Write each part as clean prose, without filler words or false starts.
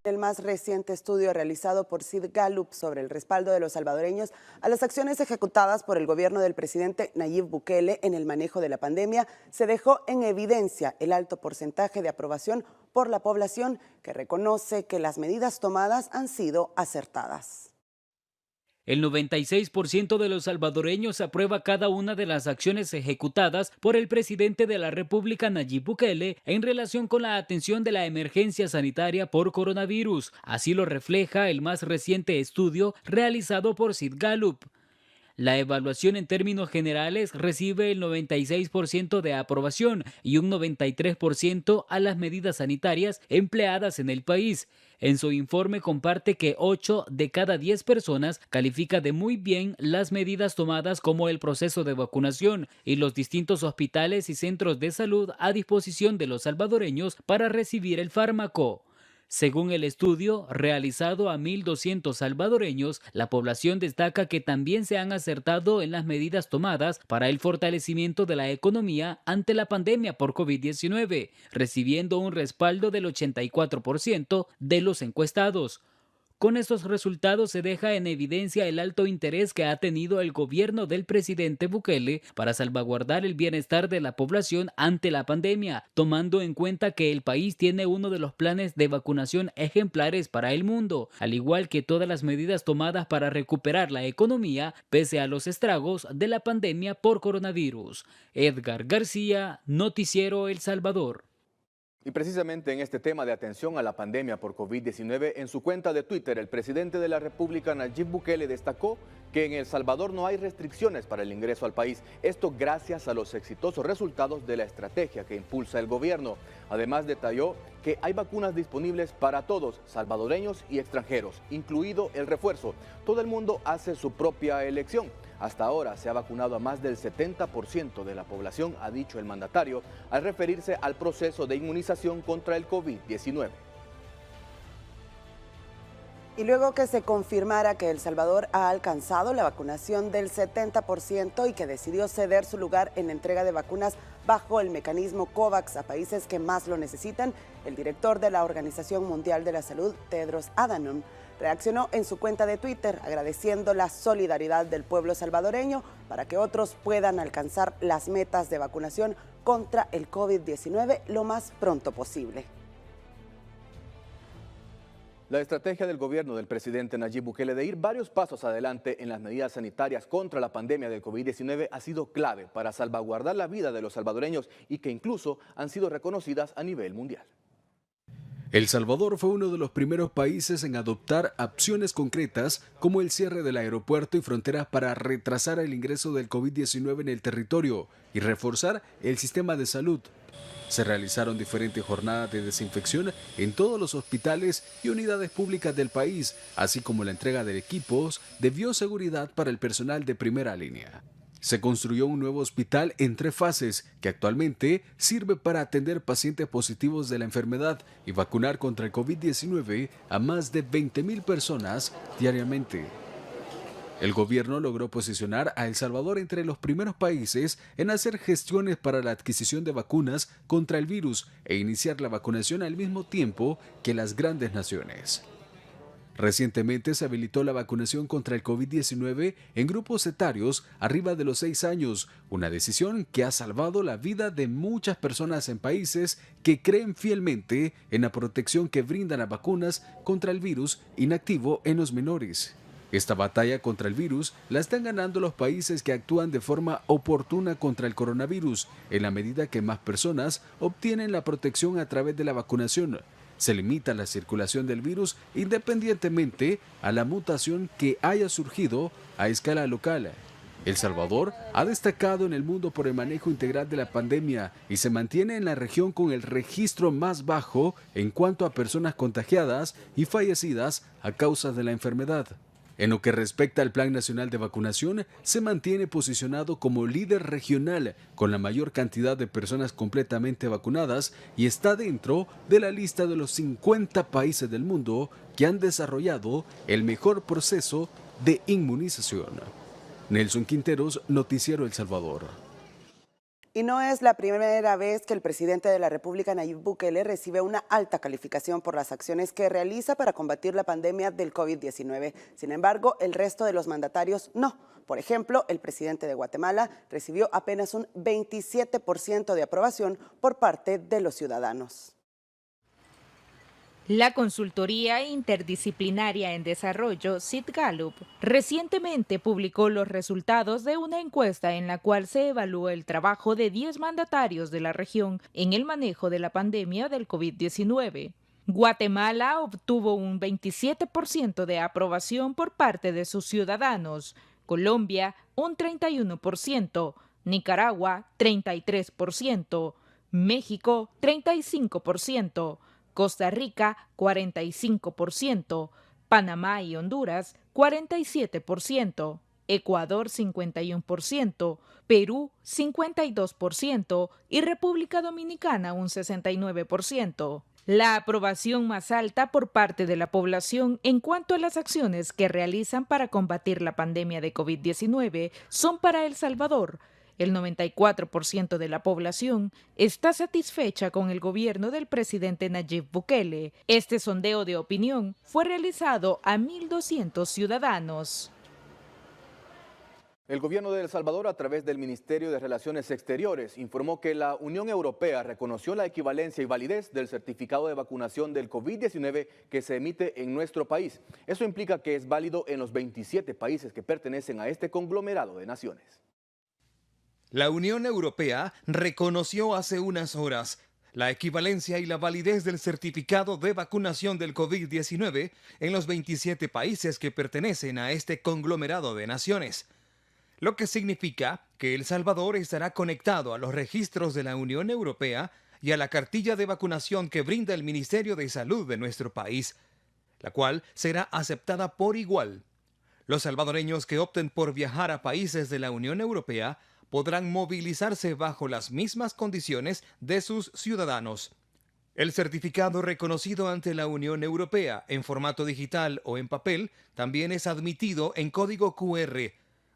El más reciente estudio realizado por Sid Gallup sobre el respaldo de los salvadoreños a las acciones ejecutadas por el gobierno del presidente Nayib Bukele en el manejo de la pandemia se dejó en evidencia el alto porcentaje de aprobación por la población que reconoce que las medidas tomadas han sido acertadas. El 96% de los salvadoreños aprueba cada una de las acciones ejecutadas por el presidente de la República, Nayib Bukele, en relación con la atención de la emergencia sanitaria por coronavirus. Así lo refleja el más reciente estudio realizado por Sid Gallup. La evaluación en términos generales recibe el 96% de aprobación y un 93% a las medidas sanitarias empleadas en el país. En su informe comparte que 8 de cada 10 personas califica de muy bien las medidas tomadas como el proceso de vacunación y los distintos hospitales y centros de salud a disposición de los salvadoreños para recibir el fármaco. Según el estudio realizado a 1.200 salvadoreños, la población destaca que también se han acertado en las medidas tomadas para el fortalecimiento de la economía ante la pandemia por COVID-19, recibiendo un respaldo del 84% de los encuestados. Con estos resultados se deja en evidencia el alto interés que ha tenido el gobierno del presidente Bukele para salvaguardar el bienestar de la población ante la pandemia, tomando en cuenta que el país tiene uno de los planes de vacunación ejemplares para el mundo, al igual que todas las medidas tomadas para recuperar la economía pese a los estragos de la pandemia por coronavirus. Edgar García, Noticiero El Salvador. Y precisamente en este tema de atención a la pandemia por COVID-19, en su cuenta de Twitter, el presidente de la República, Nayib Bukele, destacó que en El Salvador no hay restricciones para el ingreso al país. Esto gracias a los exitosos resultados de la estrategia que impulsa el gobierno. Además, detalló que hay vacunas disponibles para todos, salvadoreños y extranjeros, incluido el refuerzo. Todo el mundo hace su propia elección. Hasta ahora se ha vacunado a más del 70% de la población, ha dicho el mandatario, al referirse al proceso de inmunización contra el COVID-19. Y luego que se confirmara que El Salvador ha alcanzado la vacunación del 70% y que decidió ceder su lugar en la entrega de vacunas bajo el mecanismo COVAX a países que más lo necesitan, el director de la Organización Mundial de la Salud, Tedros Adhanom, reaccionó en su cuenta de Twitter agradeciendo la solidaridad del pueblo salvadoreño para que otros puedan alcanzar las metas de vacunación contra el COVID-19 lo más pronto posible. La estrategia del gobierno del presidente Nayib Bukele de ir varios pasos adelante en las medidas sanitarias contra la pandemia del COVID-19 ha sido clave para salvaguardar la vida de los salvadoreños y que incluso han sido reconocidas a nivel mundial. El Salvador fue uno de los primeros países en adoptar acciones concretas como el cierre del aeropuerto y fronteras para retrasar el ingreso del COVID-19 en el territorio y reforzar el sistema de salud. Se realizaron diferentes jornadas de desinfección en todos los hospitales y unidades públicas del país, así como la entrega de equipos de bioseguridad para el personal de primera línea. Se construyó un nuevo hospital en 3 fases que actualmente sirve para atender pacientes positivos de la enfermedad y vacunar contra el COVID-19 a más de 20,000 personas diariamente. El gobierno logró posicionar a El Salvador entre los primeros países en hacer gestiones para la adquisición de vacunas contra el virus e iniciar la vacunación al mismo tiempo que las grandes naciones. Recientemente se habilitó la vacunación contra el COVID-19 en grupos etarios arriba de los 6 años, una decisión que ha salvado la vida de muchas personas en países que creen fielmente en la protección que brindan las vacunas contra el virus inactivo en los menores. Esta batalla contra el virus la están ganando los países que actúan de forma oportuna contra el coronavirus, en la medida que más personas obtienen la protección a través de la vacunación. Se limita la circulación del virus independientemente a la mutación que haya surgido a escala local. El Salvador ha destacado en el mundo por el manejo integral de la pandemia y se mantiene en la región con el registro más bajo en cuanto a personas contagiadas y fallecidas a causa de la enfermedad. En lo que respecta al Plan Nacional de Vacunación, se mantiene posicionado como líder regional con la mayor cantidad de personas completamente vacunadas y está dentro de la lista de los 50 países del mundo que han desarrollado el mejor proceso de inmunización. Nelson Quinteros, Noticiero El Salvador. Y no es la primera vez que el presidente de la República, Nayib Bukele, recibe una alta calificación por las acciones que realiza para combatir la pandemia del COVID-19. Sin embargo, el resto de los mandatarios no. Por ejemplo, el presidente de Guatemala recibió apenas un 27% de aprobación por parte de los ciudadanos. La Consultoría Interdisciplinaria en Desarrollo, CIT-Gallup, recientemente publicó los resultados de una encuesta en la cual se evaluó el trabajo de 10 mandatarios de la región en el manejo de la pandemia del COVID-19. Guatemala obtuvo un 27% de aprobación por parte de sus ciudadanos, Colombia un 31%, Nicaragua 33%, México 35%, Costa Rica, 45%, Panamá y Honduras, 47%, Ecuador, 51%, Perú, 52% y República Dominicana, un 69%. La aprobación más alta por parte de la población en cuanto a las acciones que realizan para combatir la pandemia de COVID-19 son para El Salvador. El 94% de la población está satisfecha con el gobierno del presidente Nayib Bukele. Este sondeo de opinión fue realizado a 1.200 ciudadanos. El gobierno de El Salvador, a través del Ministerio de Relaciones Exteriores, informó que la Unión Europea reconoció la equivalencia y validez del certificado de vacunación del COVID-19 que se emite en nuestro país. Eso implica que es válido en los 27 países que pertenecen a este conglomerado de naciones. La Unión Europea reconoció hace unas horas la equivalencia y la validez del certificado de vacunación del COVID-19 en los 27 países que pertenecen a este conglomerado de naciones, lo que significa que El Salvador estará conectado a los registros de la Unión Europea y a la cartilla de vacunación que brinda el Ministerio de Salud de nuestro país, la cual será aceptada por igual. Los salvadoreños que opten por viajar a países de la Unión Europea podrán movilizarse bajo las mismas condiciones de sus ciudadanos. El certificado reconocido ante la Unión Europea en formato digital o en papel también es admitido en código QR.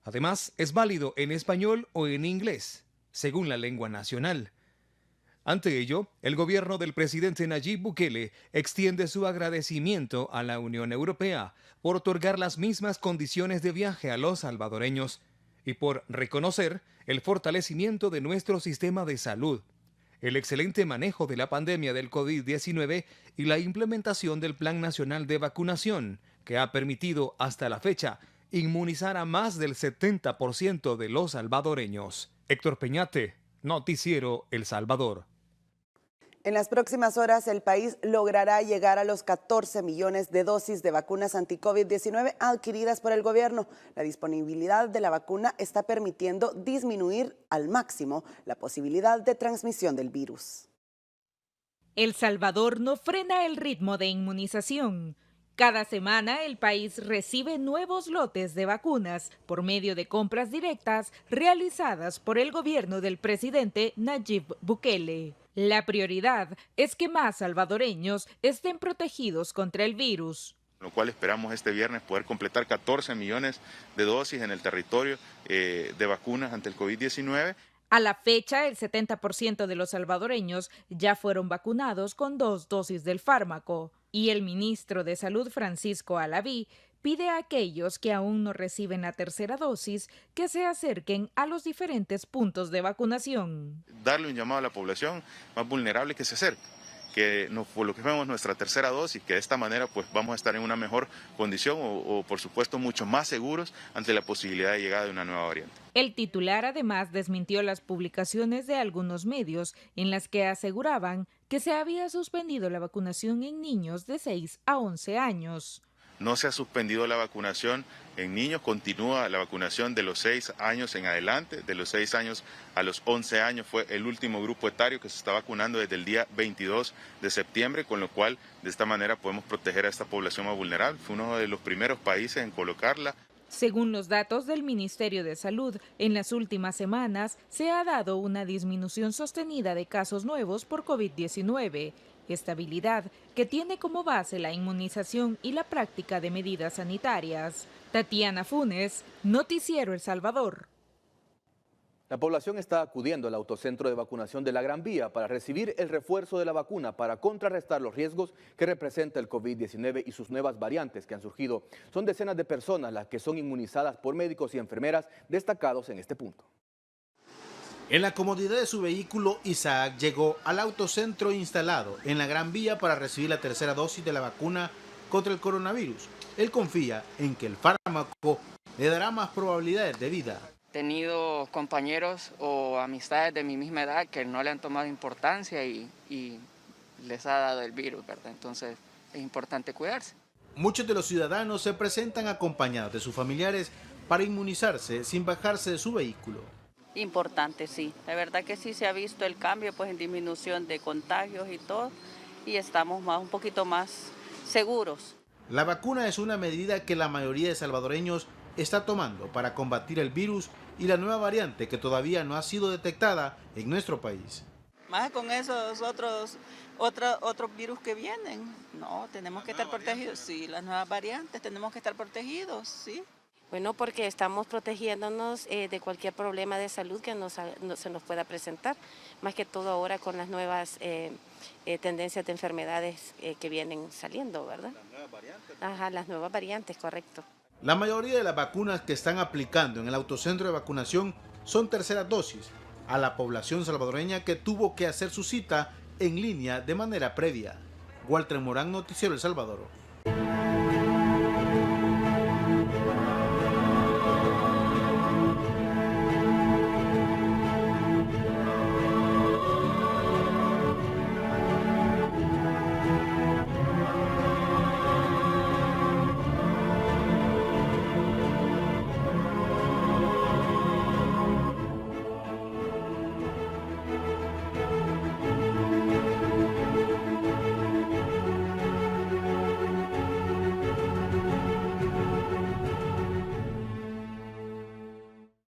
Además, es válido en español o en inglés, según la lengua nacional. Ante ello, el gobierno del presidente Nayib Bukele extiende su agradecimiento a la Unión Europea por otorgar las mismas condiciones de viaje a los salvadoreños y por reconocer el fortalecimiento de nuestro sistema de salud, el excelente manejo de la pandemia del COVID-19 y la implementación del Plan Nacional de Vacunación, que ha permitido hasta la fecha inmunizar a más del 70% de los salvadoreños. Héctor Peñate, Noticiero El Salvador. En las próximas horas, el país logrará llegar a los 14 millones de dosis de vacunas anti-COVID-19 adquiridas por el gobierno. La disponibilidad de la vacuna está permitiendo disminuir al máximo la posibilidad de transmisión del virus. El Salvador no frena el ritmo de inmunización. Cada semana el país recibe nuevos lotes de vacunas por medio de compras directas realizadas por el gobierno del presidente Nayib Bukele. La prioridad es que más salvadoreños estén protegidos contra el virus. Lo cual esperamos este viernes poder completar 14 millones de dosis en el territorio de vacunas ante el COVID-19. A la fecha, el 70% de los salvadoreños ya fueron vacunados con 2 dosis del fármaco. Y el ministro de Salud, Francisco Alaví, pide a aquellos que aún no reciben la tercera dosis que se acerquen a los diferentes puntos de vacunación. Darle un llamado a la población más vulnerable que se acerque, que nos coloquemos nuestra tercera dosis, que de esta manera pues vamos a estar en una mejor condición o por supuesto mucho más seguros ante la posibilidad de llegada de una nueva variante. El titular además desmintió las publicaciones de algunos medios en las que aseguraban que se había suspendido la vacunación en niños de 6 a 11 años. No se ha suspendido la vacunación en niños, continúa la vacunación de los 6 años en adelante, de los 6 años a los 11 años fue el último grupo etario que se está vacunando desde el día 22 de septiembre, con lo cual de esta manera podemos proteger a esta población más vulnerable. Fue uno de los primeros países en colocarla. Según los datos del Ministerio de Salud, en las últimas semanas se ha dado una disminución sostenida de casos nuevos por COVID-19. Estabilidad que tiene como base la inmunización y la práctica de medidas sanitarias. Tatiana Funes, Noticiero El Salvador. La población está acudiendo al autocentro de vacunación de la Gran Vía para recibir el refuerzo de la vacuna para contrarrestar los riesgos que representa el COVID-19 y sus nuevas variantes que han surgido. Son decenas de personas las que son inmunizadas por médicos y enfermeras destacados en este punto. En la comodidad de su vehículo, Isaac llegó al autocentro instalado en la Gran Vía para recibir la tercera dosis de la vacuna contra el coronavirus. Él confía en que el fármaco le dará más probabilidades de vida. He tenido compañeros o amistades de mi misma edad que no le han tomado importancia y les ha dado el virus, ¿verdad? Entonces es importante cuidarse. Muchos de los ciudadanos se presentan acompañados de sus familiares para inmunizarse sin bajarse de su vehículo. Importante, sí. La verdad que sí se ha visto el cambio pues en disminución de contagios y todo, y estamos un poquito más seguros. La vacuna es una medida que la mayoría de salvadoreños está tomando para combatir el virus y la nueva variante que todavía no ha sido detectada en nuestro país. Más con esos otros virus que vienen, no, tenemos que estar protegidos. Sí, las nuevas variantes, tenemos que estar protegidos, sí. Bueno, porque estamos protegiéndonos de cualquier problema de salud que se nos pueda presentar, más que todo ahora con las nuevas tendencias de enfermedades que vienen saliendo, ¿verdad? Las nuevas variantes. Ajá, las nuevas variantes, correcto. La mayoría de las vacunas que están aplicando en el autocentro de vacunación son terceras dosis a la población salvadoreña que tuvo que hacer su cita en línea de manera previa. Walter Morán, Noticiero El Salvador.